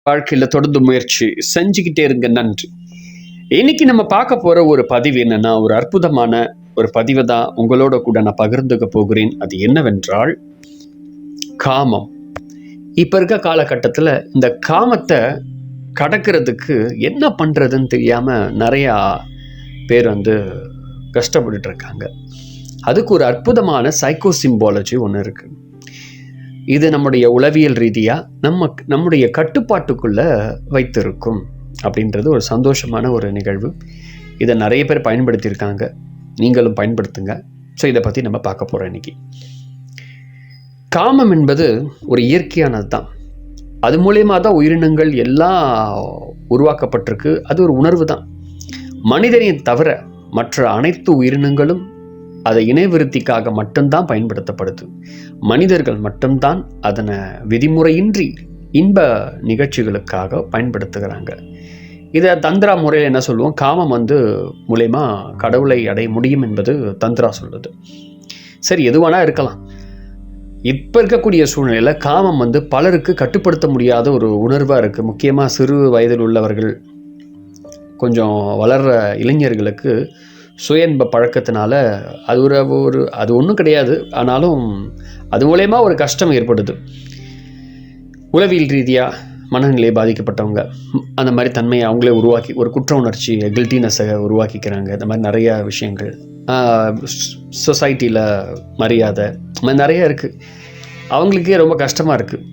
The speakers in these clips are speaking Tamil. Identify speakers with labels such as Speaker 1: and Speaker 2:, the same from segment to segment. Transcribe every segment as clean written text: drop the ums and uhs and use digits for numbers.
Speaker 1: வாழ்க்கையில் தொடர்ந்து முயற்சி செஞ்சுக்கிட்டே இருங்க. நன்றி. இன்னைக்கு நம்ம பார்க்க போற ஒரு பதிவு என்னன்னா, ஒரு அற்புதமான ஒரு பதிவை தான் உங்களோட கூட நான் பகிர்ந்துக்க போகிறேன். அது என்னவென்றால் காமம். இப்ப இருக்க காலகட்டத்தில் இந்த காமத்தை கடக்கிறதுக்கு என்ன பண்றதுன்னு தெரியாம நிறையா பேர் கஷ்டப்பட்டுட்டு இருக்காங்க. அதுக்கு ஒரு அற்புதமான சைக்கோ சிம்பாலஜி ஒன்று இருக்கு. இது நம்முடைய உளவியல் ரீதியாக நம்முடைய கட்டுப்பாட்டுக்குள்ள வைத்திருக்கும் அப்படின்றது ஒரு சந்தோஷமான ஒரு நிகழ்வு. இதை நிறைய பேர் பயன்படுத்தியிருக்காங்க, நீங்களும் பயன்படுத்துங்க. ஸோ இதை பற்றி நம்ம பார்க்க போகிறோம் இன்னைக்கு. காமம் என்பது ஒரு இயற்கையானது தான். அது மூலயமா தான் உயிரினங்கள் எல்லாம் உருவாக்கப்பட்டிருக்கு. அது ஒரு உணர்வு தான். மனிதனை தவிர மற்ற அனைத்து உயிரினங்களும் அதை இணைவிருத்திக்காக மட்டும்தான் பயன்படுத்தப்படுது. மனிதர்கள் மட்டும்தான் அதனை விதிமுறையின்றி இன்ப நிகழ்ச்சிகளுக்காக பயன்படுத்துகிறாங்க. இதை தந்திரா முறையில் என்ன சொல்லுவோம், காமம் மூலயமா கடவுளை அடைய முடியும் என்பது தந்திரா சொல்லுது. சரி, எதுவானா இருக்கலாம். இப்போ இருக்கக்கூடிய சூழ்நிலையில் காமம் பலருக்கு கட்டுப்படுத்த முடியாத ஒரு உணர்வாக இருக்குது. முக்கியமாக சிறு வயதில் உள்ளவர்கள், கொஞ்சம் வளர்கிற இளைஞர்களுக்கு சுய இன்ப பழக்கத்தினால அது அது ஒன்றும் கிடையாது. ஆனாலும் அது மூலயமா ஒரு கஷ்டம் ஏற்படுது. உளவியல் ரீதியாக மனநிலை பாதிக்கப்பட்டவங்க அந்த மாதிரி தன்மையை அவங்களே உருவாக்கி ஒரு குற்ற உணர்ச்சி, கில்ட்டினஸை உருவாக்கிக்கிறாங்க. இந்த மாதிரி நிறையா விஷயங்கள் சொசைட்டியில் மரியாதை, இந்த மாதிரி நிறையா இருக்குது. அவங்களுக்கே ரொம்ப கஷ்டமாக இருக்குது.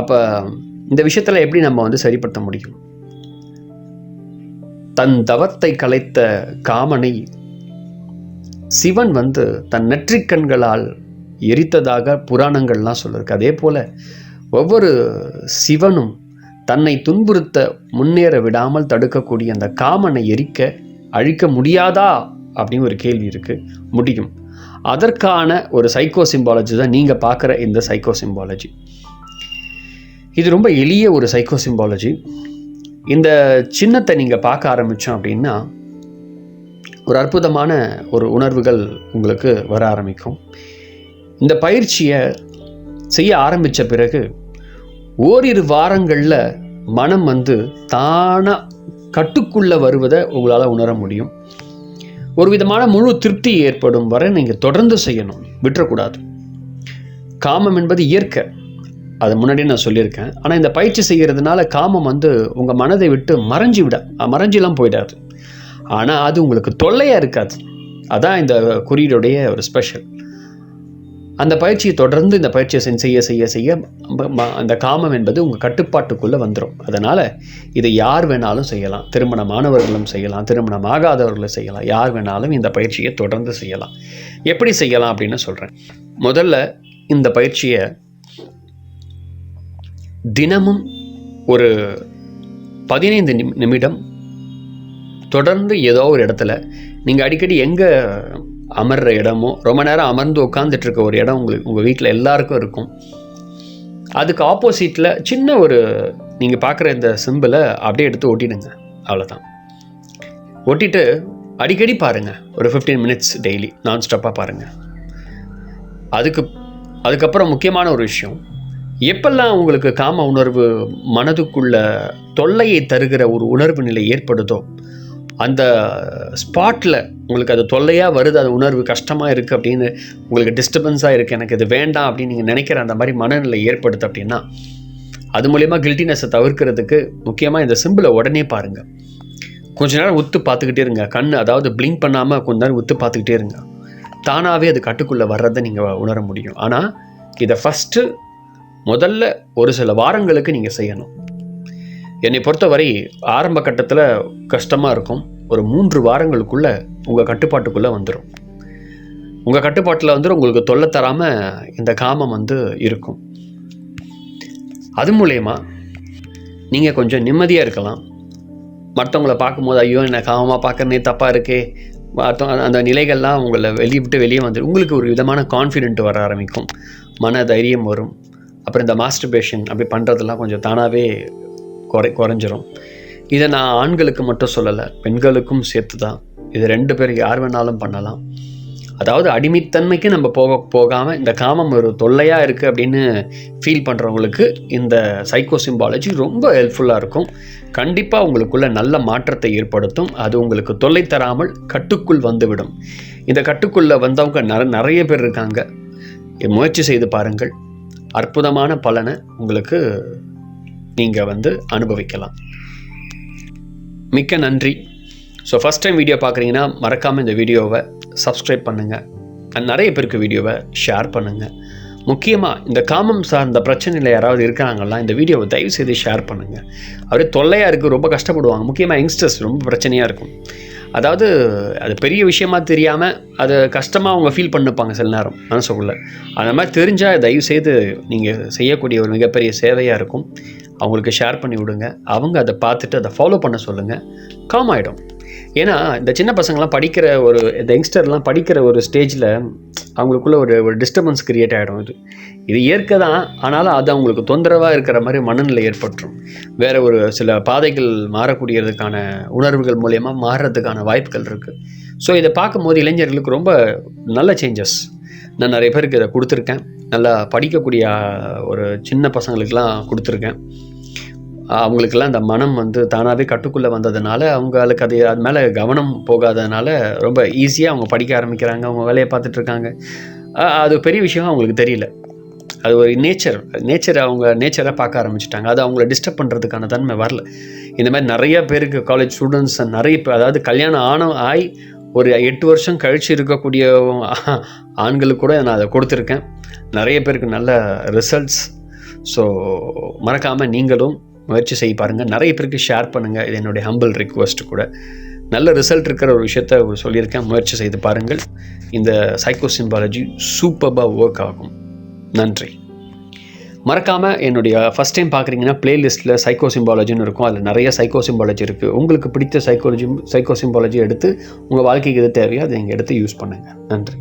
Speaker 1: அப்போ இந்த விஷயத்தில் எப்படி நம்ம சரிப்படுத்த முடியும்? தன் தவத்தை கலைத்த காமனை சிவன் தன் நெற்றிக்கண்களால் எரித்ததாக புராணங்கள்லாம் சொல்லிருக்கு. அதே போல ஒவ்வொரு சிவனும் தன்னை துன்புறுத்த முன்னேற விடாமல் தடுக்கக்கூடிய அந்த காமனை அழிக்க முடியாதா அப்படின்னு ஒரு கேள்வி இருக்கு. முடியும். அதற்கான ஒரு சைக்கோ சிம்பாலஜி தான் நீங்க பார்க்குற இந்த சைக்கோ சிம்பாலஜி. இது ரொம்ப எளிய ஒரு சைக்கோ சிம்பாலஜி. இந்த சின்னத்தை நீங்கள் பார்க்க ஆரம்பித்தோம் அப்படின்னா ஒரு அற்புதமான ஒரு உணர்வுகள் உங்களுக்கு வர ஆரம்பிக்கும். இந்த பயிற்சியை செய்ய ஆரம்பித்த பிறகு ஓரிரு வாரங்களில் மனம் தானாக கட்டுக்குள்ளே வருவதை உங்களால் உணர முடியும். ஒரு விதமான முழு திருப்தி ஏற்படும் வரை நீங்கள் தொடர்ந்து செய்யணும், விட்டுறக்கூடாது. காமம் என்பது இயற்கை, அது முன்னாடியே நான் சொல்லியிருக்கேன். ஆனால் இந்த பயிற்சி செய்கிறதுனால காமம் உங்கள் மனதை விட்டு மறைஞ்சிலாம் போயிடாது. ஆனால் அது உங்களுக்கு தொல்லையாக இருக்காது. அதான் இந்த குறியீடுடைய ஒரு ஸ்பெஷல். அந்த பயிற்சியை தொடர்ந்து இந்த பயிற்சியை செய்ய செய்ய செய்ய அந்த காமம் என்பது உங்கள் கட்டுப்பாட்டுக்குள்ளே வந்துடும். அதனால் இதை யார் வேணாலும் செய்யலாம். திருமணமானவர்களும் செய்யலாம், திருமணமாகாதவர்களும் செய்யலாம். யார் வேணாலும் இந்த பயிற்சியை தொடர்ந்து செய்யலாம். எப்படி செய்யலாம் அப்படின்னு சொல்கிறேன். முதல்ல இந்த பயிற்சியை தினமும் ஒரு 15 நிமிடம் தொடர்ந்து ஏதோ ஒரு இடத்துல, நீங்கள் அடிக்கடி எங்கே அமர்ற இடமோ, ரொம்ப நேரம் அமர்ந்து உட்காந்துட்டு இருக்க ஒரு இடம் உங்கள் வீட்டில் எல்லாருக்கும் இருக்கும். அதுக்கு ஆப்போசிட்டில் சின்ன ஒரு நீங்கள் பார்க்குற இந்த சிம்பிளை அப்படியே எடுத்து ஒட்டிடுங்க. அவ்வளோதான். ஒட்டிட்டு அடிக்கடி பாருங்கள். ஒரு 15 மினிட்ஸ் டெய்லி நான் ஸ்டாப்பாக பாருங்கள். அதுக்கப்புறம் முக்கியமான ஒரு விஷயம், எப்பெல்லாம் உங்களுக்கு காம உணர்வு மனதுக்குள்ள தொல்லையை தருகிற ஒரு உணர்வு நிலை ஏற்படுதோ, அந்த ஸ்பாட்டில் உங்களுக்கு அது தொல்லையாக வருது, அது உணர்வு கஷ்டமாக இருக்குது அப்படின்னு உங்களுக்கு டிஸ்டர்பன்ஸாக இருக்குது, எனக்கு இது வேண்டாம் அப்படின்னு நீங்கள் நினைக்கிற அந்த மாதிரி மனநிலை ஏற்படுது அப்படின்னா, அது மூலயமா கில்ட்டினஸை தவிர்க்கிறதுக்கு முக்கியமாக இந்த சிம்பிளை உடனே பாருங்கள். கொஞ்ச நேரம் உத்து பார்த்துக்கிட்டே இருங்க. அதாவது பிளிங்க் பண்ணாமல் கொஞ்ச நேரம் உத்து பார்த்துக்கிட்டே இருங்க. தானாகவே அது கட்டுக்குள்ளே வர்றதை நீங்கள் உணர முடியும். ஆனால் இதை முதல்ல ஒரு சில வாரங்களுக்கு நீங்கள் செய்யணும். என்னை பொறுத்தவரை ஆரம்ப கட்டத்தில் கஷ்டமாக இருக்கும். ஒரு 3 வாரங்களுக்குள்ளே உங்கள் கட்டுப்பாட்டுக்குள்ளே வந்துடும். உங்கள் கட்டுப்பாட்டில் உங்களுக்கு தொல்லை தராமல் இந்த காமம் இருக்கும். அது மூலயமா நீங்கள் கொஞ்சம் நிம்மதியாக இருக்கலாம். மற்றவங்கள பார்க்கும்போது ஐயோ என்ன காமமாக பார்க்குறனே, தப்பாக இருக்கே, அந்த நிலைகள்லாம் உங்களை வெளியே வந்துடும். உங்களுக்கு ஒரு விதமான கான்ஃபிடென்ட் வர ஆரம்பிக்கும், மன தைரியம் வரும். அப்புறம் இந்த மாஸ்டர்பேஷன் அப்படி பண்ணுறதெல்லாம் கொஞ்சம் தானாகவே குறைஞ்சிரும். இதை நான் ஆண்களுக்கு மட்டும் சொல்லலை, பெண்களுக்கும் சேர்த்து தான். இது 2 பேர் யார் வேணாலும் பண்ணலாம். அதாவது அடிமைத்தன்மைக்கு நம்ம போகாமல் இந்த காமம் ஒரு தொல்லையாக இருக்குது அப்படின்னு ஃபீல் பண்ணுறவங்களுக்கு இந்த சைக்கோ சிம்பாலஜி ரொம்ப ஹெல்ப்ஃபுல்லாக இருக்கும். கண்டிப்பாக உங்களுக்குள்ள நல்ல மாற்றத்தை ஏற்படுத்தும். அது உங்களுக்கு தொல்லை தராமல் கட்டுக்குள் வந்துவிடும். இந்த கட்டுக்குள்ளே வந்தவங்க நிறைய பேர் இருக்காங்க. முயற்சி செய்து பாருங்கள். அற்புதமான பலனை உங்களுக்கு நீங்கள் அனுபவிக்கலாம். மிக்க நன்றி. ஸோ ஃபஸ்ட் டைம் வீடியோ பார்க்குறீங்கன்னா மறக்காமல் இந்த வீடியோவை சப்ஸ்கிரைப் பண்ணுங்கள். நிறைய பேருக்கு வீடியோவை ஷேர் பண்ணுங்கள். முக்கியமாக இந்த காமம் சார்ந்த பிரச்சனையில் யாராவது இருக்கிறாங்களா, இந்த வீடியோவை தயவு செய்து ஷேர் பண்ணுங்கள். அப்படியே தொல்லையாக இருக்குது, ரொம்ப கஷ்டப்படுவாங்க. முக்கியமாக யங்ஸ்டர்ஸ் ரொம்ப பிரச்சனையாக இருக்கும். அதாவது அது பெரிய விஷயமாக தெரியாமல் அது கஷ்டமாக அவங்க ஃபீல் பண்ணிப்பாங்க சில நேரம் மனசுக்குள்ளே. அந்த மாதிரி தெரிஞ்சால் தயவு செய்து நீங்கள் செய்யக்கூடிய ஒரு மிகப்பெரிய சேவையாக இருக்கும். அவங்களுக்கு ஷேர் பண்ணி விடுங்க. அவங்க அதை பார்த்துட்டு அதை ஃபாலோ பண்ண சொல்லுங்கள். காம் ஆகிடும். ஏன்னா இந்த சின்ன பசங்கள்லாம் படிக்கிற இந்த யங்ஸ்டர்லாம் படிக்கிற ஒரு ஸ்டேஜில் அவங்களுக்குள்ள ஒரு டிஸ்டர்பன்ஸ் க்ரியேட் ஆகிடும். இது இயற்கை தான், ஆனாலும் அது அவங்களுக்கு தொந்தரவாக இருக்கிற மாதிரி மனநிலை ஏற்பட்டுரும். வேறு சில பாதைகள் மாறக்கூடியதுக்கான உணர்வுகள் மூலயமா மாறுறதுக்கான வாய்ப்புகள் இருக்குது. ஸோ இதை பார்க்கும்போது இளைஞர்களுக்கு ரொம்ப நல்ல சேஞ்சஸ். நான் நிறைய பேருக்கு இதை கொடுத்துருக்கேன். நல்லா படிக்கக்கூடிய ஒரு சின்ன பசங்களுக்கெல்லாம் கொடுத்துருக்கேன். அவங்களுக்கெல்லாம் அந்த மனம் தானாகவே கட்டுக்குள்ளே வந்ததுனால அவங்களுக்கு அது மேலே கவனம் போகாததுனால ரொம்ப ஈஸியாக அவங்க படிக்க ஆரம்பிக்கிறாங்க. அவங்க வேலையை பார்த்துட்ருக்காங்க. அது பெரிய விஷயம் அவங்களுக்கு தெரியல. அது ஒரு அவங்க நேச்சராக பார்க்க ஆரம்பிச்சிட்டாங்க. அது அவங்கள டிஸ்டர்ப் பண்ணுறதுக்கான தன்மை வரல. இந்த மாதிரி நிறைய பேருக்கு காலேஜ் ஸ்டூடெண்ட்ஸ் அதாவது கல்யாணம் ஆகி ஒரு 8 வருஷம் கழித்து இருக்கக்கூடிய ஆண்களுக்கு கூட நான் அதை கொடுத்துருக்கேன். நிறைய பேருக்கு நல்ல ரிசல்ட்ஸ். ஸோ மறக்காமல் நீங்களும் முயற்சி செய்ய பாருங்கள். நிறைய பேருக்கு ஷேர் பண்ணுங்கள். இது என்னுடைய ஹம்பிள் ரிக்வெஸ்ட் கூட. நல்ல ரிசல்ட் இருக்கிற ஒரு விஷயத்த சொல்லியிருக்கேன். முயற்சி செய்து பாருங்கள். இந்த சைக்கோ சிம்பாலஜி சூப்பராக ஒர்க் ஆகும். நன்றி. மறக்காமல் என்னுடைய ஃபஸ்ட் டைம் பார்க்குறீங்கன்னா ப்ளேலிஸ்ட்டில் சைக்கோ சிம்பாலஜின்னு இருக்கும். அதில் நிறைய சைக்கோ சிம்பாலஜி இருக்குது. உங்களுக்கு பிடித்த சைக்கோ சிம்பாலஜி எடுத்து உங்கள் வாழ்க்கைக்கு எது தேவையோ அதை நீங்கள் எடுத்து யூஸ் பண்ணுங்கள். நன்றி.